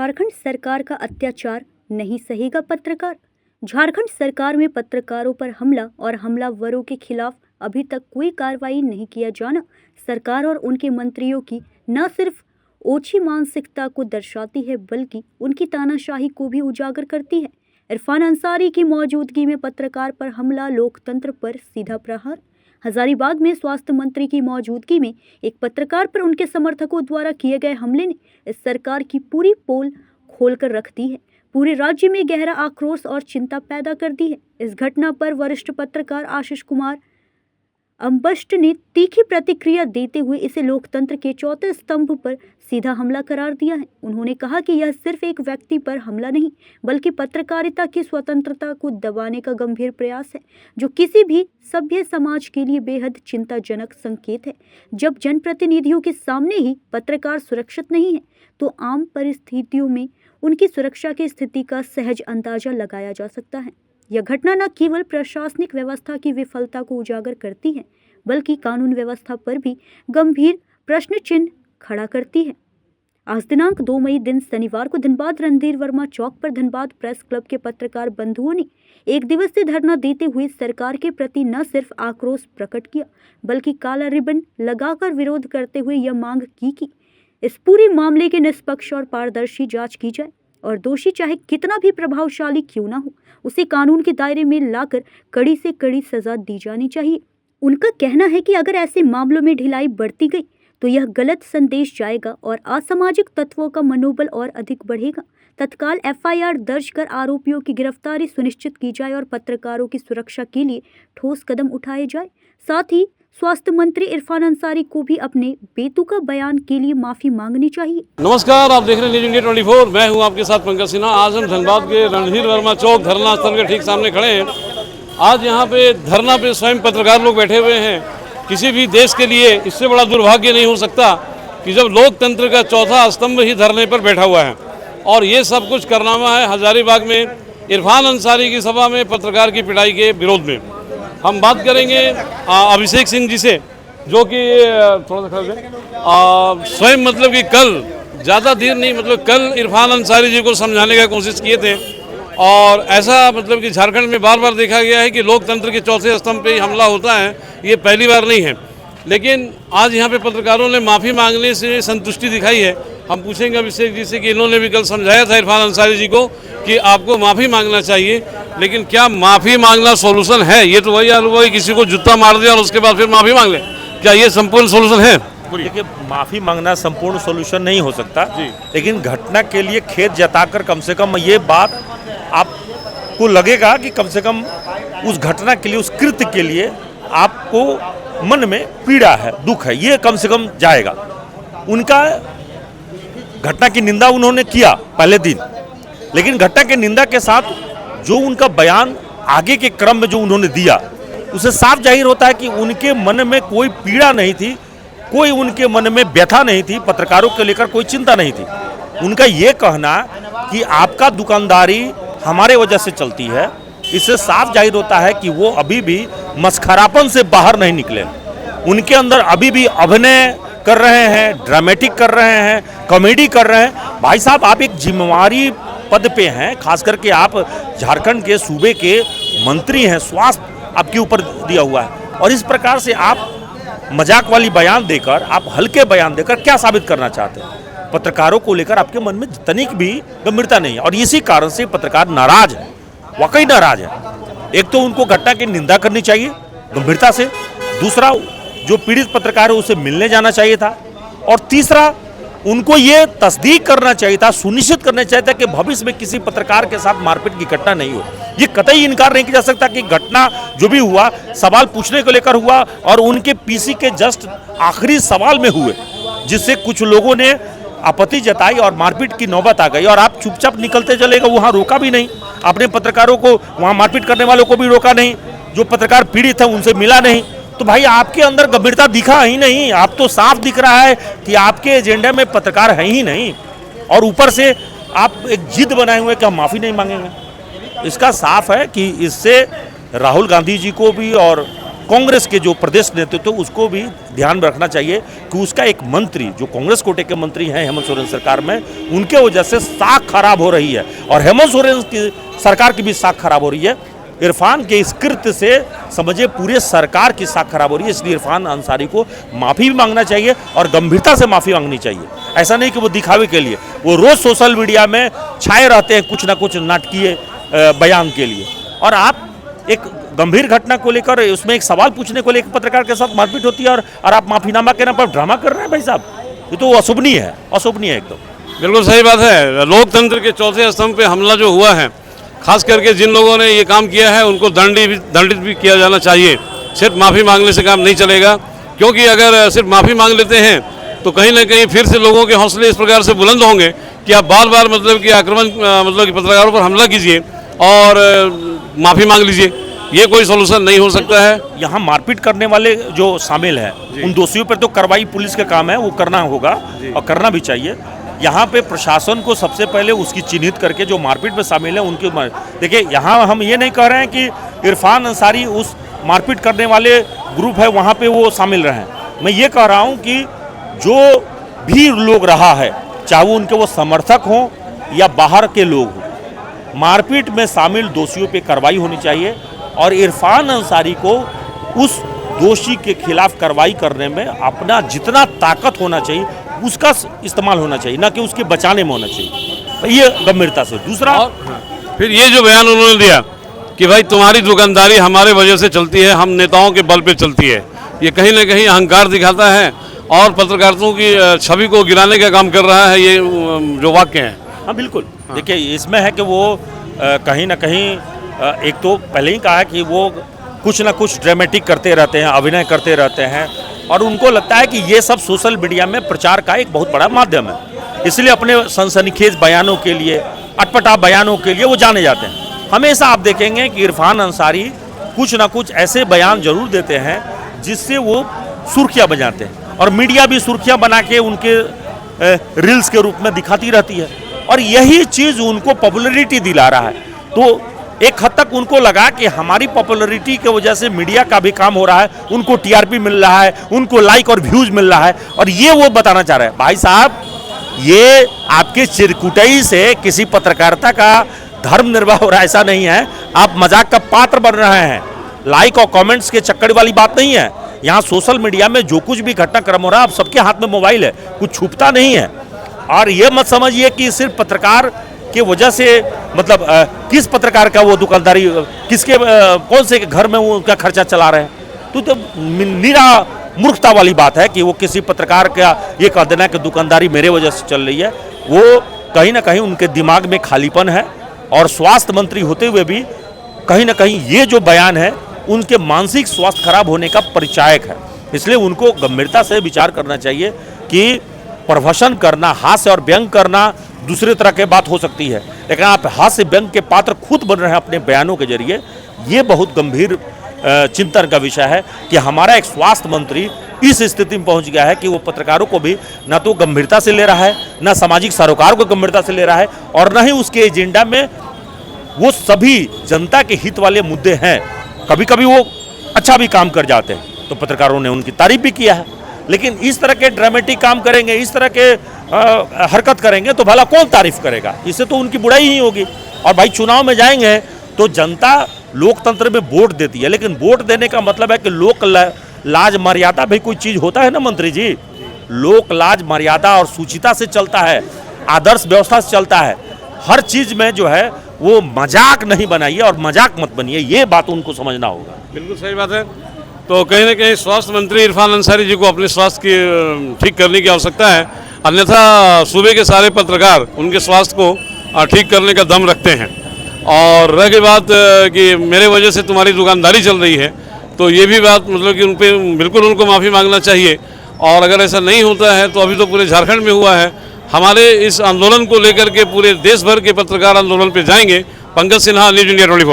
झारखंड सरकार का अत्याचार नहीं सहेगा पत्रकार। झारखंड सरकार में पत्रकारों पर हमला और हमलावरों के खिलाफ अभी तक कोई कार्रवाई नहीं किया जाना सरकार और उनके मंत्रियों की न सिर्फ ओछी मानसिकता को दर्शाती है बल्कि उनकी तानाशाही को भी उजागर करती है। इरफान अंसारी की मौजूदगी में पत्रकार पर हमला लोकतंत्र पर सीधा प्रहार। हजारीबाग में स्वास्थ्य मंत्री की मौजूदगी में एक पत्रकार पर उनके समर्थकों द्वारा किए गए हमले ने इस सरकार की पूरी पोल खोलकर रख दी है। पूरे राज्य में गहरा आक्रोश और चिंता पैदा कर दी है। इस घटना पर वरिष्ठ पत्रकार आशीष कुमार अम्बष्ट ने तीखी प्रतिक्रिया देते हुए इसे लोकतंत्र के चौथे स्तंभ पर सीधा हमला करार दिया है। उन्होंने कहा कि यह सिर्फ एक व्यक्ति पर हमला नहीं बल्कि पत्रकारिता की स्वतंत्रता को दबाने का गंभीर प्रयास है, जो किसी भी सभ्य समाज के लिए बेहद चिंताजनक संकेत है। जब जनप्रतिनिधियों के सामने ही पत्रकार सुरक्षित नहीं है तो आम परिस्थितियों में उनकी सुरक्षा की स्थिति का सहज अंदाजा लगाया जा सकता है। यह घटना न केवल प्रशासनिक व्यवस्था की विफलता को उजागर करती है बल्कि कानून व्यवस्था पर भी गंभीर प्रश्न चिन्ह खड़ा करती है। आज दिनांक 2 मई दिन शनिवार को धनबाद रणधीर वर्मा चौक पर धनबाद प्रेस क्लब के पत्रकार बंधुओं ने एक दिवसीय धरना देते हुए सरकार के प्रति न सिर्फ आक्रोश प्रकट किया बल्कि काला रिबन लगाकर विरोध करते हुए यह मांग की कि इस पूरे मामले की निष्पक्ष और पारदर्शी जांच की जाए और दोषी चाहे कितना भी प्रभावशाली क्यों ना हो उसे कानून के दायरे में लाकर कड़ी से कड़ी सजा दी जानी चाहिए। उनका कहना है कि अगर ऐसे मामलों में ढिलाई बढ़ती गई तो यह गलत संदेश जाएगा और असामाजिक तत्वों का मनोबल और अधिक बढ़ेगा। तत्काल एफआईआर दर्ज कर आरोपियों की गिरफ्तारी सुनिश्चित की जाए और पत्रकारों की सुरक्षा के लिए ठोस कदम उठाए जाए। साथ ही स्वास्थ्य मंत्री इरफान अंसारी को भी अपने बेतुका बयान के लिए माफी मांगनी चाहिए। नमस्कार, आप देख रहे हैं न्यूज़ इंडिया 24। मैं हूं आपके साथ पंकज सिन्हा। आज हम धनबाद के रणधीर वर्मा चौक धरना स्थल के ठीक सामने खड़े हैं। आज यहां पे धरना पे स्वयं पत्रकार लोग बैठे हुए हैं। किसी भी देश के लिए इससे बड़ा दुर्भाग्य नहीं हो सकता कि जब लोकतंत्र का चौथा स्तंभ ही धरने पर बैठा हुआ है और ये सब कुछ कारनामा है हजारीबाग में इरफान अंसारी की सभा में पत्रकार की पिटाई के विरोध में। हम बात करेंगे अभिषेक सिंह जी से, जो कि थोड़ा सा स्वयं मतलब कि कल ज़्यादा देर नहीं मतलब कल इरफान अंसारी जी को समझाने का कोशिश किए थे और ऐसा मतलब कि झारखंड में बार बार देखा गया है कि लोकतंत्र के चौथे स्तंभ पे ही हमला होता है, ये पहली बार नहीं है। लेकिन आज यहाँ पे पत्रकारों ने माफ़ी मांगने से संतुष्टि दिखाई है। हम पूछेंगे अभिषेक जी से कि इन्होंने भी कल समझाया था इरफान अंसारी जी को कि आपको माफ़ी मांगना चाहिए, लेकिन क्या माफ़ी मांगना सोल्यूशन है? ये तो वही हाल हुआ कि किसी को जूता मार दिया और उसके बाद फिर माफ़ी मांग ले, क्या ये संपूर्ण सोल्यूशन है? देखिए, माफ़ी मांगना संपूर्ण सोल्यूशन नहीं हो सकता, लेकिन घटना के लिए खेद जताकर कम से कम ये बात आपको लगेगा कि कम से कम उस घटना के लिए, उस कृत्य के लिए आपको मन में पीड़ा है, दुख है, ये कम से कम जाएगा। उनका घटना की निंदा उन्होंने किया पहले दिन, लेकिन घटना की निंदा के साथ जो उनका बयान आगे के क्रम में जो उन्होंने दिया, उसे साफ जाहिर होता है कि उनके मन में कोई पीड़ा नहीं थी, कोई उनके मन में व्यथा नहीं थी, पत्रकारों को लेकर कोई चिंता नहीं थी। उनका ये कहना कि आपका दुकानदारी हमारे वजह से चलती है, इससे साफ जाहिर होता है कि वो अभी भी मस्खरापन से बाहर नहीं निकले। उनके अंदर अभी भी अभिनय कर रहे हैं, ड्रामेटिक कर रहे हैं, कॉमेडी कर रहे हैं। भाई साहब, आप एक जिम्मेवारी पद पे हैं, खास करके आप झारखंड के सूबे के मंत्री हैं, स्वास्थ्य आपके ऊपर दिया हुआ है और इस प्रकार से आप मजाक वाली बयान देकर, आप हल्के बयान देकर क्या साबित करना चाहते हैं? पत्रकारों को लेकर आपके मन में तनिक भी गंभीरता नहीं है और इसी कारण से पत्रकार नाराज है, वाकई नाराज है। एक तो उनको घटना की निंदा करनी चाहिए गंभीरता से, दूसरा जो पीड़ित पत्रकार है उसे मिलने जाना चाहिए था और तीसरा उनको ये तस्दीक करना चाहिए था, सुनिश्चित करना चाहिए था कि भविष्य में किसी पत्रकार के साथ मारपीट की घटना नहीं हो। ये कतई इनकार नहीं किया जा सकता कि घटना जो भी हुआ सवाल पूछने को लेकर हुआ और उनके पीसी के जस्ट आखिरी सवाल में हुए, जिससे कुछ लोगों ने आपत्ति जताई और मारपीट की नौबत आ गई और आप चुपचाप निकलते चले गए, वहाँ रोका भी नहीं, अपने पत्रकारों को, वहाँ मारपीट करने वालों को भी रोका नहीं, जो पत्रकार पीड़ित है उनसे मिला नहीं। तो भाई आपके अंदर गंभीरता दिखा ही नहीं, आप तो साफ दिख रहा है कि आपके एजेंडा में पत्रकार है ही नहीं और ऊपर से आप एक जिद बनाए हुए कि हम माफ़ी नहीं मांगेंगे। इसका साफ है कि इससे राहुल गांधी जी को भी और कांग्रेस के जो प्रदेश नेतृत्व उसको भी ध्यान में रखना चाहिए कि उसका एक मंत्री जो कांग्रेस कोटे के मंत्री हैं हेमंत सोरेन सरकार में, उनके वजह से साख खराब हो रही है और हेमंत सोरेन की सरकार की भी साख खराब हो रही है। इरफान के इस कृत्य से समझिए पूरे सरकार की साख खराब हो रही है। इसलिए इरफान अंसारी को माफ़ी भी मांगना चाहिए और गंभीरता से माफ़ी मांगनी चाहिए। ऐसा नहीं कि वो दिखावे के लिए, वो रोज़ सोशल मीडिया में छाए रहते हैं कुछ ना कुछ नाटकीय बयान के लिए। और आप एक गंभीर घटना को लेकर उसमें एक सवाल पूछने को लेकर पत्रकार के साथ मारपीट होती है और आप माफीनामा के नाम पर ड्रामा कर रहे हैं भाई साहब, ये तो अशोभनीय है, अशोभनीय है एकदम। बिल्कुल सही बात है। लोकतंत्र के चौथे स्तंभ पे हमला जो हुआ है, खास करके जिन लोगों ने ये काम किया है उनको दंडित भी किया जाना चाहिए। सिर्फ माफ़ी मांगने से काम नहीं चलेगा, क्योंकि अगर सिर्फ माफ़ी मांग लेते हैं तो कहीं ना कहीं फिर से लोगों के हौसले इस प्रकार से बुलंद होंगे कि आप बार बार मतलब कि आक्रमण मतलब कि पत्रकारों पर हमला कीजिए और माफ़ी मांग लीजिए। ये कोई सोल्यूशन नहीं हो सकता है। यहाँ मारपीट करने वाले जो शामिल हैं उन दोषियों पर तो कार्रवाई पुलिस का काम है, वो करना होगा और करना भी चाहिए। यहाँ पे प्रशासन को सबसे पहले उसकी चिन्हित करके जो मारपीट में शामिल है उनके देखिए, यहाँ हम ये नहीं कह रहे हैं कि इरफान अंसारी उस मारपीट करने वाले ग्रुप है वहाँ पे वो शामिल रहे। मैं ये कह रहा हूँ कि जो भी लोग रहा है, चाहे वो उनके वो समर्थक हों या बाहर के लोग हों, मारपीट में शामिल दोषियों पे कार्रवाई होनी चाहिए और इरफान अंसारी को उस दोषी के खिलाफ कार्रवाई करने में अपना जितना ताकत होना चाहिए उसका इस्तेमाल होना चाहिए, ना कि उसके बचाने में होना चाहिए। ये गंभीरता से। दूसरा, फिर ये जो बयान उन्होंने दिया कि भाई तुम्हारी दुकानदारी हमारे वजह से चलती है, हम नेताओं के बल पे चलती है, ये कहीं ना कहीं अहंकार दिखाता है और पत्रकारिता की छवि को गिराने का काम कर रहा है ये जो वाक्य है। हाँ बिल्कुल। देखिए, इसमें है कि वो कहीं ना कहीं एक तो पहले ही कहा है कि वो कुछ ना कुछ ड्रामेटिक करते रहते हैं, अभिनय करते रहते हैं और उनको लगता है कि ये सब सोशल मीडिया में प्रचार का एक बहुत बड़ा माध्यम है, इसलिए अपने सनसनीखेज बयानों के लिए, अटपटा बयानों के लिए वो जाने जाते हैं। हमेशा आप देखेंगे कि इरफान अंसारी कुछ ना कुछ ऐसे बयान जरूर देते हैं जिससे वो सुर्खियाँ बजाते हैं और मीडिया भी सुर्खियाँ बना के उनके रील्स के रूप में दिखाती रहती है और यही चीज़ उनको पॉपुलैरिटी दिला रहा है। तो एक हद तक उनको लगा कि हमारी पॉपुलैरिटी की वजह से मीडिया का भी काम हो रहा है, उनको टीआरपी मिल रहा है, उनको लाइक और व्यूज मिल रहा है और ये वो बताना चाह रहे हैं। भाई साहब, ये आपके चिरकुटाई से किसी पत्रकारिता का धर्म निर्वाह हो रहा है ऐसा नहीं है। आप मजाक का पात्र बन रहे हैं। लाइक और कमेंट्स के चक्कर वाली बात नहीं है। यहाँ सोशल मीडिया में जो कुछ भी घटनाक्रम हो रहा है, आप सबके हाथ में मोबाइल है, कुछ छुपता नहीं है। और ये मत समझिए कि सिर्फ पत्रकार की वजह से मतलब किस पत्रकार का वो दुकानदारी, किसके कौन से घर में वो उनका खर्चा चला रहे हैं, तो निरा मूर्खता वाली बात है कि वो किसी पत्रकार का ये कह देना कि दुकानदारी मेरे वजह से चल रही है। वो कहीं ना कहीं उनके दिमाग में खालीपन है और स्वास्थ्य मंत्री होते हुए भी कहीं ना कहीं ये जो बयान है उनके मानसिक स्वास्थ्य खराब होने का परिचायक है। इसलिए उनको गंभीरता से विचार करना चाहिए कि प्रहसन करना, हास्य और व्यंग करना दूसरे तरह की बात हो सकती है, लेकिन आप हास्य व्यंग के पात्र खुद बन रहे हैं अपने बयानों के जरिए। ये बहुत गंभीर चिंतन का विषय है कि हमारा एक स्वास्थ्य मंत्री इस स्थिति में पहुंच गया है कि वो पत्रकारों को भी ना तो गंभीरता से ले रहा है, ना सामाजिक सरोकार को गंभीरता से ले रहा है और न ही उसके एजेंडा में वो सभी जनता के हित वाले मुद्दे हैं। कभी कभी वो अच्छा भी काम कर जाते हैं तो पत्रकारों ने उनकी तारीफ भी किया है, लेकिन इस तरह के ड्रामेटिक काम करेंगे, इस तरह के हरकत करेंगे तो भला कौन तारीफ करेगा? इससे तो उनकी बुराई ही होगी। और भाई चुनाव में जाएंगे तो जनता लोकतंत्र में वोट देती है, लेकिन वोट देने का मतलब है कि लोक लाज मर्यादा भी कोई चीज़ होता है ना मंत्री जी। लोक लाज मर्यादा और सूचिता से चलता है, आदर्श व्यवस्था से चलता है। हर चीज़ में जो है वो मजाक नहीं बनाइए और मजाक मत बनिए, ये बात उनको समझना होगा। बिल्कुल सही बात है। तो कहीं ना कहीं स्वास्थ्य मंत्री इरफान अंसारी जी को अपने स्वास्थ्य की ठीक करने की आवश्यकता है, अन्यथा सूबे के सारे पत्रकार उनके स्वास्थ्य को ठीक करने का दम रखते हैं। और रह गई बात कि मेरे वजह से तुम्हारी दुकानदारी चल रही है, तो ये भी बात मतलब कि उन पर बिल्कुल उनको माफ़ी मांगना चाहिए। और अगर ऐसा नहीं होता है तो अभी तो पूरे झारखंड में हुआ है, हमारे इस आंदोलन को लेकर के पूरे देश भर के पत्रकार आंदोलन पे जाएंगे। Pankaj Sinha, news India 24।